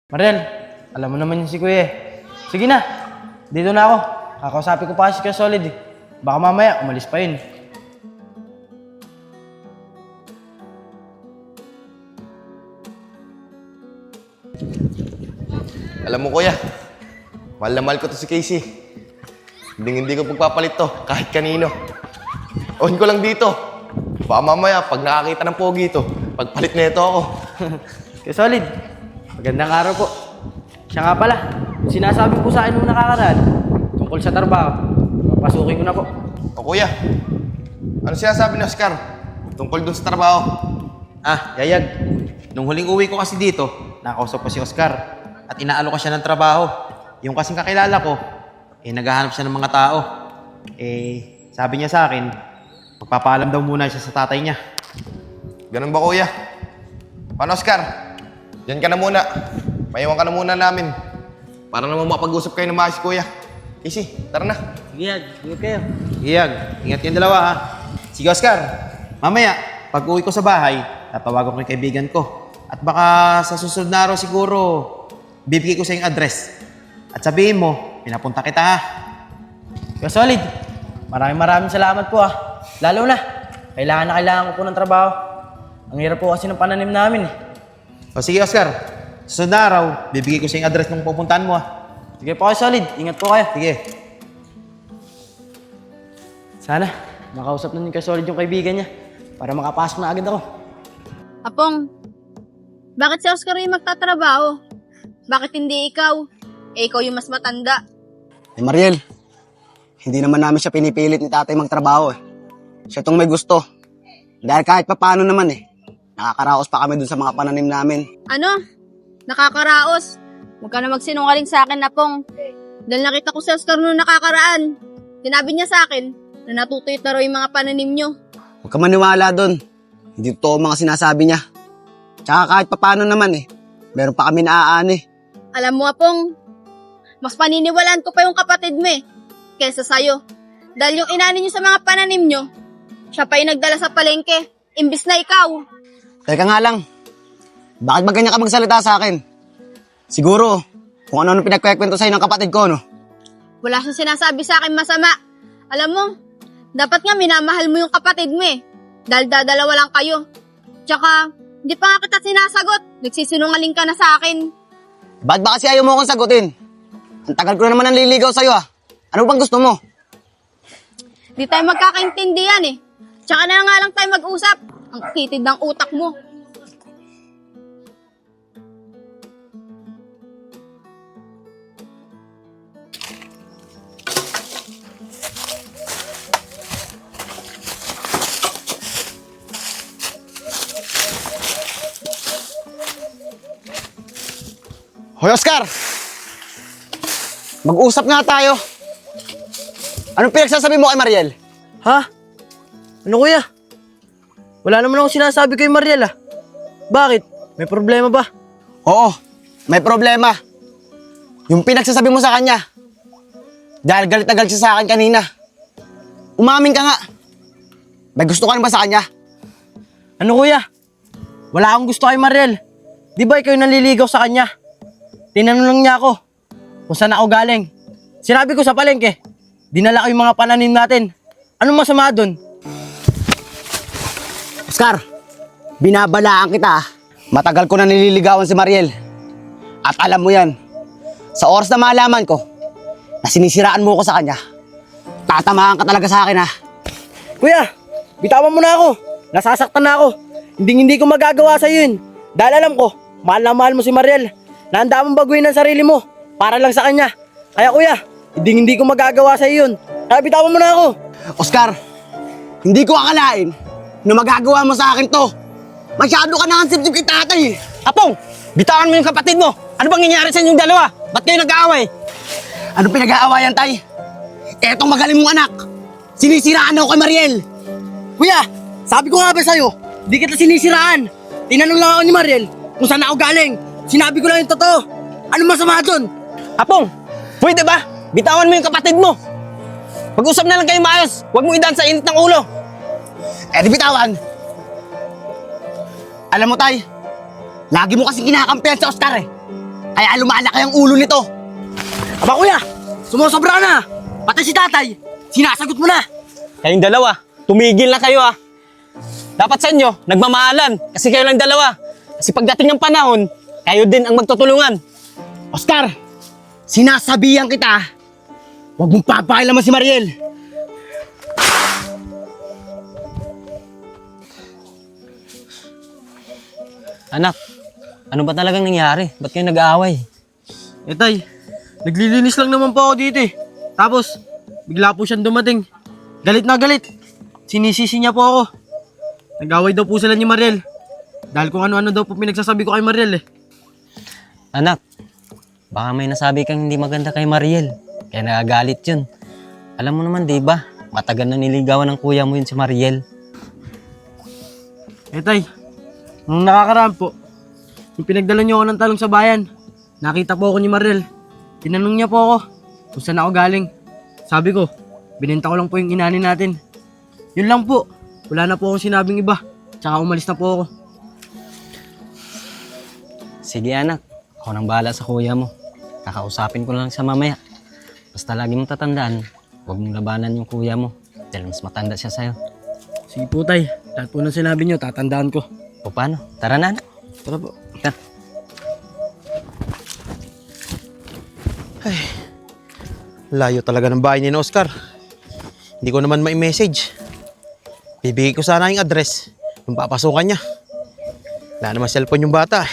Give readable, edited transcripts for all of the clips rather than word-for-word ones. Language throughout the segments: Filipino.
Mariel, alam mo naman yun si Kuya eh. Sige na, dito na ako. Kakausapin ko pa kasi si Kuya Solid eh. Baka mamaya, umalis pa yun. Alam mo kuya, mahal na mahal ko to si Casey. Hindi ko pagpapalit to, kahit kanino. On ko lang dito. Baka mamaya, pag nakakita ng pogi ito, pagpalit na ito ako. Kuya Solid, magandang araw po. Siya nga pala, sinasabi po sa akin nung nakakaraan, tungkol sa trabaho. Papasukin ko na po. O kuya, ano sinasabi ni Oscar tungkol dun sa trabaho? Yayag. Nung huling uwi ko kasi dito, nakausap ko si Oscar at inaalo ko siya ng trabaho. Yung kasing kakilala ko, naghahanap siya ng mga tao. Sabi niya sa akin, magpapaalam daw muna siya sa tatay niya. Ganun ba kuya? Paano Oscar? Diyan ka na muna. Maiwan ka na muna namin. Para naman makapag-usap kayo ng maayos kuya. Casey, tara na. Sige, ingat kayo. Iyag, ingat yung dalawa ha. Sige Oscar, mamaya, pag uwi ko sa bahay, tatawagan ko yung kaibigan ko. At baka sa susunod na araw siguro, bibigay ko sa yung address. At sabihin mo, pinapunta kita ha. Kuya Solid, maraming salamat po ah. Lalo na kailangan ko po ng trabaho. Ang hirap po kasi ng pananim namin eh. O sige Oscar, susunod na araw, bibigay ko sa yung address ng pupuntahan mo ha. Sige po Kuya Solid, ingat po kayo. Sige. Sana, makausap na ni Kuya Solid yung kaibigan niya para makapasok na agad ako. Apong, bakit si Oscar yung magtatrabaho? Bakit hindi ikaw? Ikaw yung mas matanda. Mariel, hindi naman namin siya pinipilit ni tatay magtrabaho eh. Siya tong may gusto. Dahil kahit papaano naman nakakaraos pa kami dun sa mga pananim namin. Ano? Nakakaraos. Huwag ka na magsinungaling sa akin, Apong. Dahil nakita ko si Oscar noong nakakaraan. Sinabi niya sa akin na natutuyot na raw yung mga pananim nyo. Huwag ka maniwala dun. Hindi totoo mga sinasabi niya. Tsaka kahit papaano naman meron pa kami naaani. Alam mo, Apong, mas paniniwalaan ko pa yung kapatid mo kesa sa'yo. Dahil yung inani niyo sa mga pananim nyo, siya pa yung nagdala sa palengke, imbis na ikaw. Teka nga lang, bakit ba ganyan ka magsalita sa akin? Siguro, kung ano-ano pinagkwekwento sa'yo ng kapatid ko, no? Wala siyang sinasabi sa akin masama. Alam mo, dapat nga minamahal mo yung kapatid mo dahil dadalawa lang kayo. Tsaka, hindi pa nga kita sinasagot. Nagsisinungaling ka na sa akin. Ba't ba kasi ayaw mo akong sagutin? Ang tagal ko na naman nanliligaw sa'yo Ano bang gusto mo? Di tayo magkakaintindihan Tsaka na nga lang tayo mag-usap. Ang titid ng utak mo. Hoy Oscar! Mag-usap nga tayo. Anong pinagsasabi mo kay Mariel? Ha? Ano kuya? Wala naman akong sinasabi kay Mariel ah. Bakit? May problema ba? Oo, may problema. Yung pinagsasabi mo sa kanya. Dahil galit na galit siya sa akin kanina. Umamin ka nga. May gusto ka na ba sa kanya? Ano kuya? Wala akong gusto kay Mariel. Di ba ikaw yung naliligaw sa kanya? Tinanong lang niya ako kung saan ako galing. Sinabi ko sa palengke, dinala ko yung mga pananim natin. Anong masama doon? Oscar, binabalaan kita. Matagal ko na nililigawan si Mariel. At alam mo yan, sa oras na malaman ko na sinisiraan mo ko sa kanya, tatamaan ka talaga sa akin Kuya, bitawan mo na ako. Nasasaktan na ako. Hindi ko magagawa sa yun. Dahil alam ko, mahal na mahal mo si Mariel. Nahanda mong baguhin ang sarili mo para lang sa kanya. Kaya kuya, hindi ko magagawa sa iyo yun. Kaya bitawan mo na ako. Oscar, hindi ko akalain na magagawa mo sa akin to. Masyado ka na ang sip-sip kay tatay Apong, bitawan mo yung kapatid mo. Ano bang nangyari sa inyong dalawa? Ba't kayo nag-aaway? Ano pinag-aawayan, tay? Etong magaling mong anak. Sinisiraan ako kay Mariel. Kuya, sabi ko nga ba sa'yo, di kita sinisiraan. Tinanong lang ako ni Mariel kung saan ako galing. Sinabi ko lang yung totoo. Ano masama doon? Apong, pwede ba? Bitawan mo yung kapatid mo. Pag-usap na lang kayo maayos. Huwag mo idaan sa init ng ulo. Di bitawan. Alam mo, tay, lagi mo kasi kinakampihan sa Oscar Kaya lumalaki ang ulo nito. Aba kuya, sumusobra na. Pati si tatay, sinasagot mo na. Kayong dalawa, tumigil na kayo Dapat sa inyo, nagmamahalan. Kasi kayo lang dalawa. Kasi pagdating ng panahon, kayo din ang magtutulungan. Oscar, sinasabihan kita, huwag mong papakailaman si Mariel. Anak, ano ba talagang nangyari? Ba't kayo nag-aaway? Tay, naglilinis lang naman po ako dito eh. Tapos, bigla po siyang dumating. Galit na galit. Sinisisi niya po ako. Nag-away daw po sila ni Mariel. Dahil kung ano-ano daw po pinagsasabi ko kay Mariel eh. Anak, baka may nasabi kang hindi maganda kay Mariel. Kaya nagagalit yun. Alam mo naman, di ba? Matagal na niligawan ng kuya mo yun si Mariel. Tay, nung nakakaraan po, yung pinagdala niyo ako ng talong sa bayan, nakita po ako ni Mariel. Tinanong niya po ako kung saan ako galing. Sabi ko, binenta ko lang po yung inani natin. Yun lang po. Wala na po akong sinabing iba. Tsaka umalis na po ako. Sige anak, ako nang bahala sa kuya mo. Kakausapin ko lang sa mamaya. Basta lagi mong tatandaan, huwag mong labanan yung kuya mo. Dahil mas matanda siya sa'yo. Sige po tay, lahat po ng sinabi niyo, tatandaan ko. O paano? Tara na anak. Tara po. Tara. Layo talaga ng bahay ni Oscar. Hindi ko naman mai-message. Bibigay ko sana yung address ng papasukan niya. Wala naman cellphone yung bata.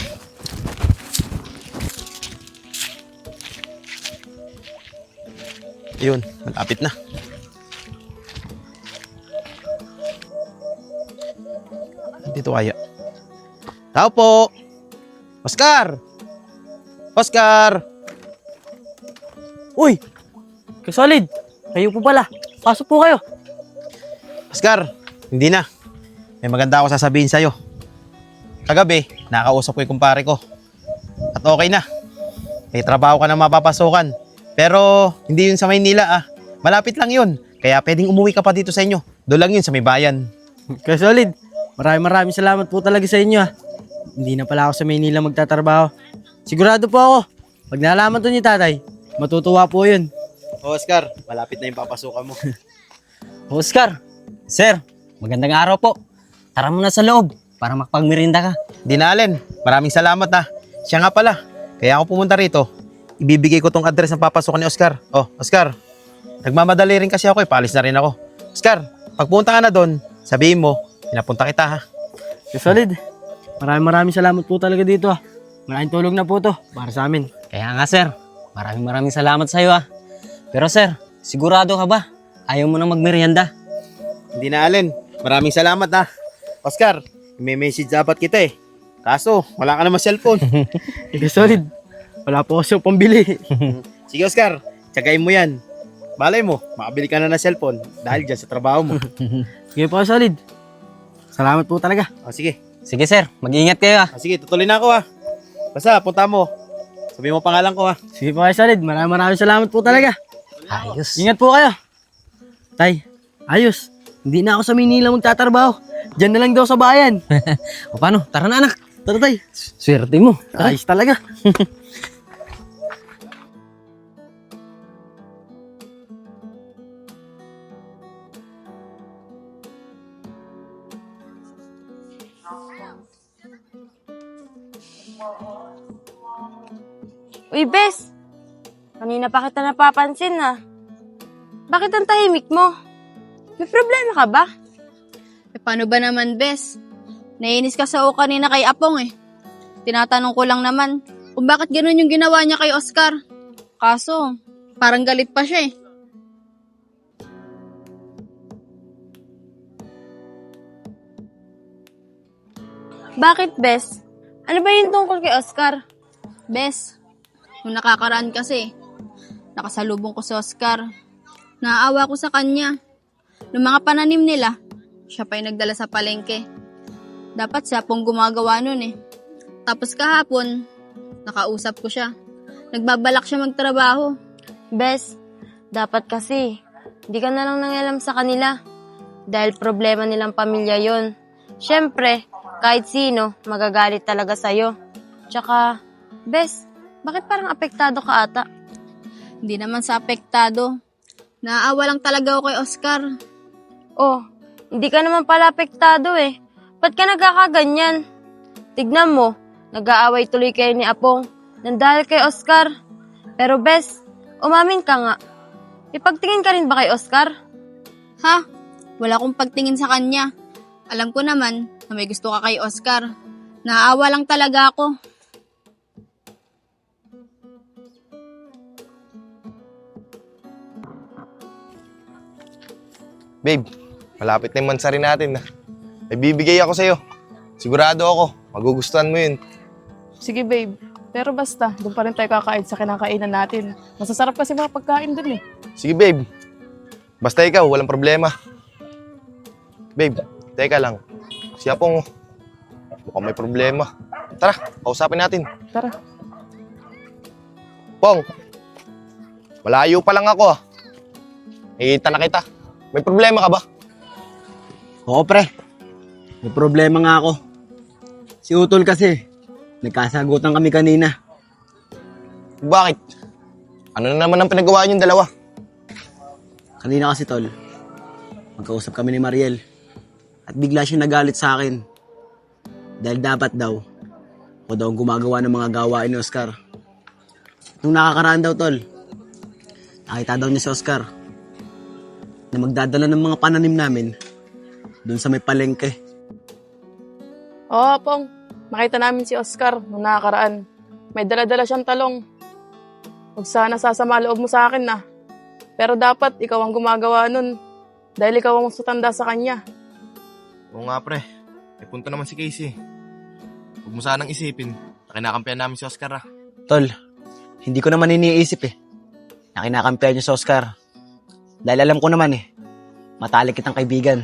Yun, malapit na. Dito kaya. Tao po! Oscar! Oscar! Uy! Kasolid! Kayo po pala. Pasok po kayo. Oscar, hindi na. May maganda ako sasabihin sa'yo. Kagabi, nakausap ko yung kumpare ko. At okay na. May trabaho ka na mapapasukan. Pero hindi yun sa Maynila Malapit lang yun. Kaya pwedeng umuwi ka pa dito sa inyo. Doon lang yun sa may bayan. Kasolid, maraming salamat po talaga sa inyo Hindi na pala ako sa Maynila magtatrabaho. Sigurado po ako, pag nalaman to ni tatay, matutuwa po yun. Oscar, malapit na yung papasukan mo. Oscar, sir, magandang araw po. Tara muna sa loob para makapagmerinda ka. Dinalin, maraming salamat Siya nga pala. Kaya ako pumunta rito. Ibibigay ko tong address ng papasukan ni Oscar. Oh, Oscar, nagmamadali rin kasi ako paalis na rin ako. Oscar, pagpunta ka na doon, sabihin mo, pinapunta kita Kasolid, maraming salamat po talaga dito Malaking tulong na po to para sa amin. Kaya nga sir, maraming salamat sa iyo Pero sir, sigurado ka ba? Ayaw mo na magmerienda? Hindi na Allen. Maraming salamat Oscar, may message dapat kita Kaso, wala ka naman cellphone. Kasolid, wala po kasi pambili. Sige Oscar, tsagain mo yan. Balay mo, makabili ka na ng cellphone dahil dyan sa trabaho mo. Sige po Kasolid. Salamat po talaga. Sige. Sige sir, mag-iingat kayo Sige, tutuloy na ako Basta, punta mo. Sabi mo pangalan ko Sige po Kasolid, maraming salamat po talaga. Ayos. Ingat po kayo. Tay, ayos. Hindi na ako sa Maynila magtatrabaho. Diyan na lang daw sa bayan. O paano? Tara na anak. Tara tay. Swerte mo. Ayos talaga. Uy, Bes! Kanina pa kita napapansin Bakit ang tahimik mo? May problema ka ba? Paano ba naman, Bes? Naiinis ka sa kanina kay Apong Tinatanong ko lang naman kung bakit ganun yung ginawa niya kay Oscar. Kaso, parang galit pa siya Bakit, Bes? Ano ba yung tungkol kay Oscar? Bes, nung nakakaraan kasi, nakasalubong ko si Oscar. Naaawa ko sa kanya. Nung mga pananim nila, siya pa yung nagdala sa palengke. Dapat siya pong gumagawa nun Tapos kahapon, nakausap ko siya. Nagbabalak siya magtrabaho. Bes, dapat kasi, hindi ka na lang nangialam sa kanila. Dahil problema nilang pamilya yon. Siyempre, kahit sino, magagalit talaga sa'yo. Tsaka, Bes, Bakit parang apektado ka ata? Hindi naman sa apektado. Naaawa lang talaga ako kay Oscar. Oh, hindi ka naman pala apektado eh. Ba't ka nagkakaganyan? Tignan mo, nag-aaway tuloy kayo ni Apong nang dahil kay Oscar. Pero bes, umamin ka nga. Ipagtingin ka rin ba kay Oscar? Ha? Wala akong pagtingin sa kanya. Alam ko naman na may gusto ka kay Oscar. Naaawa lang talaga ako. Babe, malapit na yung mansari natin na. May bibigay ako sa'yo. Sigurado ako, magugustuhan mo yun. Sige babe, pero basta, doon pa rin tayo kakain sa kinakainan natin. Masasarap kasi mga pagkain dun eh. Sige babe, basta ikaw, walang problema. Babe, teka lang. Si Apong, mukhang may problema. Tara, kausapin natin. Tara. Pong, malayo pa lang ako ah. Nakikita na kita. May problema ka ba? Oo, pre. May problema nga ako. Si Utol kasi, nagkasagutan kami kanina. Bakit? Ano na naman ang pinagawa niyong dalawa? Kanina kasi, Tol, magkausap kami ni Mariel. At bigla siya nagalit sa akin. Dahil dapat daw, ako daw ang gumagawa ng mga gawain ni Oscar. Nung nakakaraan daw, Tol, nakita daw niya si Oscar na magdadala ng mga pananim namin doon sa may palengke. Oo, Pong. Makita namin si Oscar nung nakakaraan. May dala-dala siyang talong. Huwag sana sasama loob mo sa akin na. Pero dapat ikaw ang gumagawa nun. Dahil ikaw ang mas matanda sa kanya. Oo nga pre, may punto naman si Casey. Huwag mo sanang isipin na kinakampihan namin si Oscar ah. Tol, hindi ko naman iniisip na kinakampihan niyo si Oscar. Dahil alam ko naman matalik kitang kaibigan.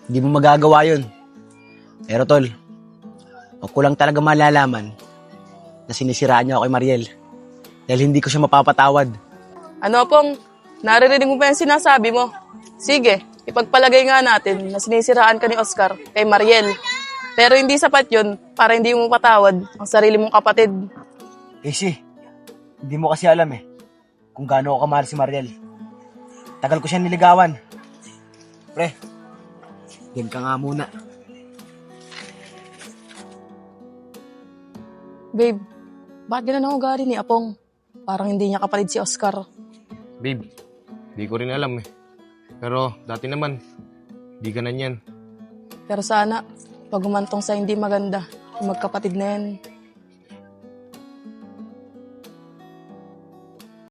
Hindi mo magagawa yun. Pero Tol, huwag ko lang talaga malalaman na sinisiraan niyo ako kay Mariel. Dahil hindi ko siya mapapatawad. Ano, Pong? Naririnig mo ba yung sinasabi mo? Sige, ipagpalagay nga natin na sinisiraan ka ni Oscar kay Mariel. Pero hindi sapat yun para hindi mo patawad ang sarili mong kapatid. Casey, hindi mo kasi alam kung gaano ako kamahal si Mariel. Tagal ko siya niligawan. Pre, yan ka nga muna. Babe, bakit ganun ang ugali ni Apong? Parang hindi niya kapatid si Oscar. Babe, di ko rin alam Pero dati naman, di ganun yan. Pero sana, pag umantong sa hindi maganda, yung magkapatid na yan,